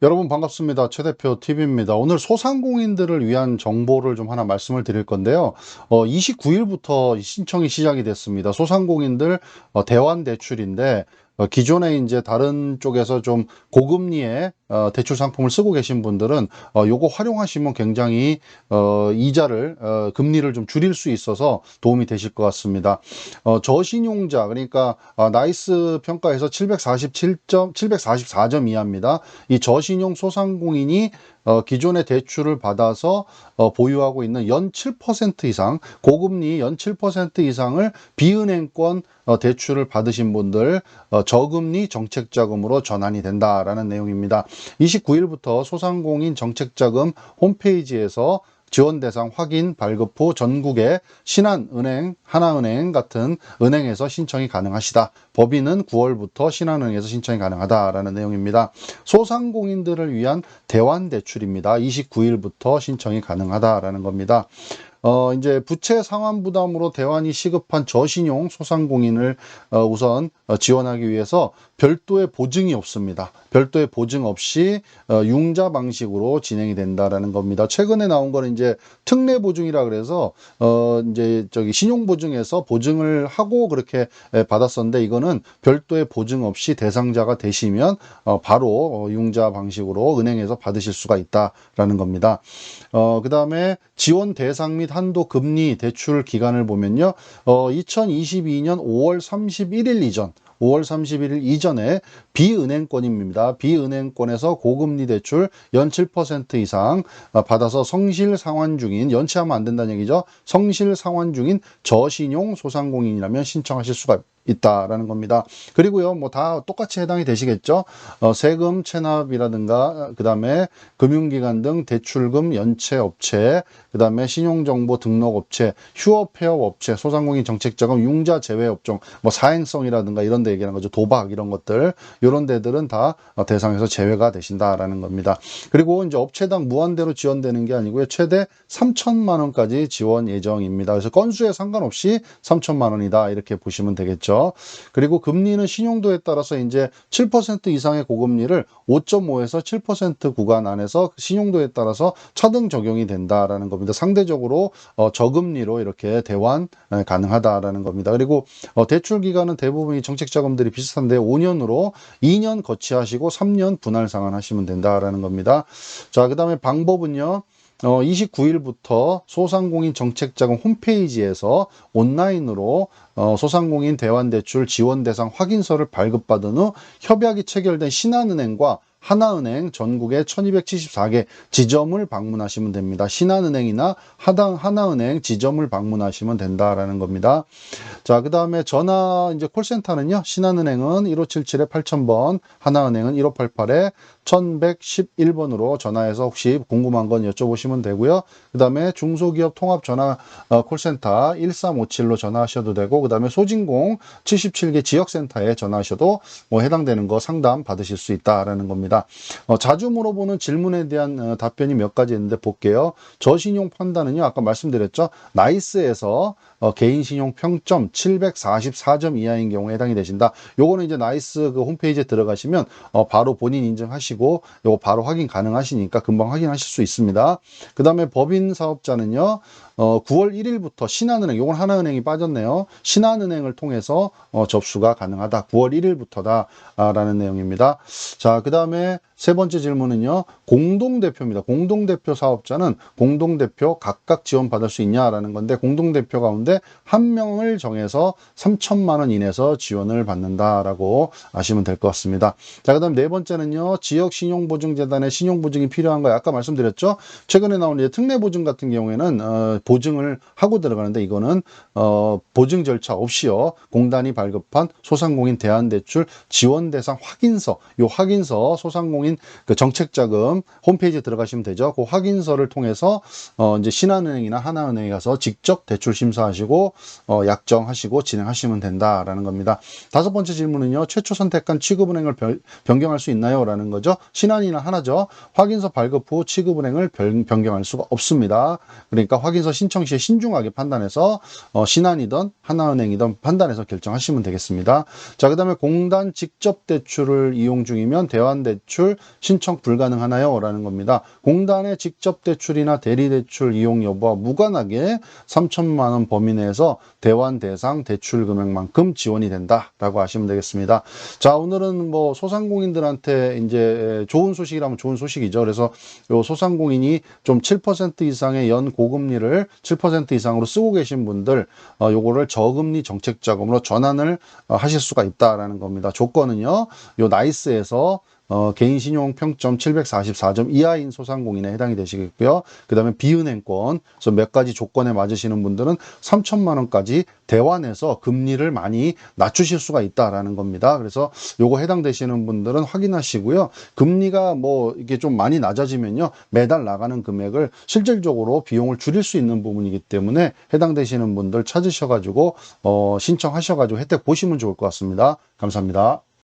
여러분 반갑습니다. 최 대표 TV입니다. 오늘 소상공인들을 위한 정보를 좀 하나 말씀을 드릴 건데요. 29일부터 신청이 시작이 됐습니다. 소상공인들 대환 대출인데 기존에 이제 다른 쪽에서 좀 고금리의 대출 상품을 쓰고 계신 분들은 요거 활용하시면 굉장히 이자를 금리를 좀 줄일 수 있어서 도움이 되실 것 같습니다. 저신용자 그러니까 나이스 평가에서 744점 이하입니다. 이 저신용 소상공인이 기존의 대출을 받아서 보유하고 있는 연 7% 이상, 고금리 연 7% 이상을 비은행권 대출을 받으신 분들 저금리 정책자금으로 전환이 된다라는 내용입니다. 29일부터 소상공인 정책자금 홈페이지에서 지원 대상 확인 발급 후 전국의 신한은행, 하나은행 같은 은행에서 신청이 가능하시다. 법인은 9월부터 신한은행에서 신청이 가능하다라는 내용입니다. 소상공인들을 위한 대환대출입니다. 29일부터 신청이 가능하다라는 겁니다. 이제 부채 상환 부담으로 대환이 시급한 저신용 소상공인을 우선 지원하기 위해서 별도의 보증이 없습니다. 별도의 보증 없이 융자 방식으로 진행이 된다라는 겁니다. 최근에 나온 거는 이제 특례 보증이라 그래서 이제 신용 보증에서 보증을 하고 그렇게 받았었는데 이거는 별도의 보증 없이 대상자가 되시면 바로 융자 방식으로 은행에서 받으실 수가 있다라는 겁니다. 그다음에 지원 대상 및 한도 금리 대출 기간을 보면요. 2022년 5월 31일 이전 5월 31일 이전에 비은행권입니다. 비은행권에서 고금리 대출 연 7% 이상 받아서 성실 상환 중인, 연체하면 안 된다는 얘기죠. 성실 상환 중인 저신용 소상공인이라면 신청하실 수가 있다라는 겁니다. 그리고요, 뭐 다 똑같이 해당이 되시겠죠. 세금 체납이라든가, 그 다음에 금융기관 등 대출금 연체 업체, 그 다음에 신용정보 등록 업체, 휴업 폐업 업체, 소상공인 정책자금 융자 제외 업종, 뭐 사행성이라든가 이런 데 얘기하는 거죠. 도박 이런 것들, 이런 데들은 다 대상에서 제외가 되신다라는 겁니다. 그리고 이제 업체당 무한대로 지원되는 게 아니고요, 최대 3천만 원까지 지원 예정입니다. 그래서 건수에 상관없이 3천만 원이다 이렇게 보시면 되겠죠. 그리고 금리는 신용도에 따라서 이제 7% 이상의 고금리를 5.5에서 7% 구간 안에서 신용도에 따라서 차등 적용이 된다라는 겁니다. 상대적으로 저금리로 이렇게 대환 가능하다라는 겁니다. 그리고 대출 기간은 대부분이 정책 자금들이 비슷한데 5년으로 2년 거치하시고 3년 분할 상환하시면 된다라는 겁니다. 자, 그다음에 방법은요. 29일부터 소상공인 정책자금 홈페이지에서 온라인으로 소상공인 대환대출 지원 대상 확인서를 발급받은 후 협약이 체결된 신한은행과 하나은행 전국의 1274개 지점을 방문하시면 됩니다. 신한은행이나 하나은행 지점을 방문하시면 된다라는 겁니다. 자, 그 다음에 전화 이제 콜센터는요. 신한은행은 1577-8000번, 하나은행은 1588-1111번으로 전화해서 혹시 궁금한 건 여쭤보시면 되고요. 그 다음에 중소기업 통합 전화 콜센터 1357로 전화하셔도 되고, 그 다음에 소진공 77개 지역센터에 전화하셔도 뭐 해당되는 거 상담 받으실 수 있다라는 겁니다. 자주 물어보는 질문에 대한 답변이 몇 가지 있는데 볼게요. 저신용 판단은요, 아까 말씀드렸죠. 나이스에서 개인신용 평점 744점 이하인 경우에 해당이 되신다. 요거는 이제 나이스 그 홈페이지에 들어가시면 바로 본인 인증하시고 요거 바로 확인 가능하시니까 금방 확인하실 수 있습니다. 그 다음에 법인 사업자는요. 9월 1일부터 신한은행, 요건 하나은행이 빠졌네요. 신한은행을 통해서 접수가 가능하다. 9월 1일부터다 라는 내용입니다. 자, 그 다음에 세 번째 질문은요. 공동대표입니다. 공동대표 사업자는 공동대표 각각 지원받을 수 있냐라는 건데, 공동대표 가운데 한 명을 정해서 3천만 원 이내에서 지원을 받는다라고 아시면 될 것 같습니다. 자, 그 다음 네 번째는요. 지역신용보증재단의 신용보증이 필요한 거 아까 말씀드렸죠. 최근에 나온 이제 특례보증 같은 경우에는 보증을 하고 들어가는데, 이거는 보증 절차 없이요. 공단이 발급한 소상공인 대환대출 지원 대상 확인서, 요 확인서 소상공인 그 정책자금 홈페이지에 들어가시면 되죠. 그 확인서를 통해서 이제 신한은행이나 하나은행에 가서 직접 대출 심사하시고 약정하시고 진행하시면 된다라는 겁니다. 다섯 번째 질문은요. 최초 선택한 취급은행을 변경할 수 있나요? 라는 거죠. 신한이나 하나죠. 확인서 발급 후 취급은행을 변경할 수가 없습니다. 그러니까 확인서 신청 시에 신중하게 판단해서 신한이든 하나은행이든 판단해서 결정하시면 되겠습니다. 자, 그 다음에 공단 직접 대출을 이용 중이면 대환대출 신청 불가능하나요? 라는 겁니다. 공단의 직접 대출이나 대리대출 이용 여부와 무관하게 3천만 원 범위 내에서 대환 대상 대출 금액만큼 지원이 된다라고 하시면 되겠습니다. 자, 오늘은 뭐 소상공인들한테 이제 좋은 소식이라면 좋은 소식이죠. 그래서 요 소상공인이 좀 7% 이상의 연 고금리를 7% 이상으로 쓰고 계신 분들 요거를 저금리 정책 자금으로 전환을 하실 수가 있다라는 겁니다. 조건은요. 요 나이스에서 개인 신용 평점 744점 이하인 소상공인에 해당이 되시겠고요. 그 다음에 비은행권, 그래서 몇 가지 조건에 맞으시는 분들은 3천만 원까지 대환해서 금리를 많이 낮추실 수가 있다라는 겁니다. 그래서 요거 해당되시는 분들은 확인하시고요. 금리가 뭐 이게 좀 많이 낮아지면요. 매달 나가는 금액을 실질적으로 비용을 줄일 수 있는 부분이기 때문에 해당되시는 분들 찾으셔가지고 신청하셔가지고 혜택 보시면 좋을 것 같습니다. 감사합니다.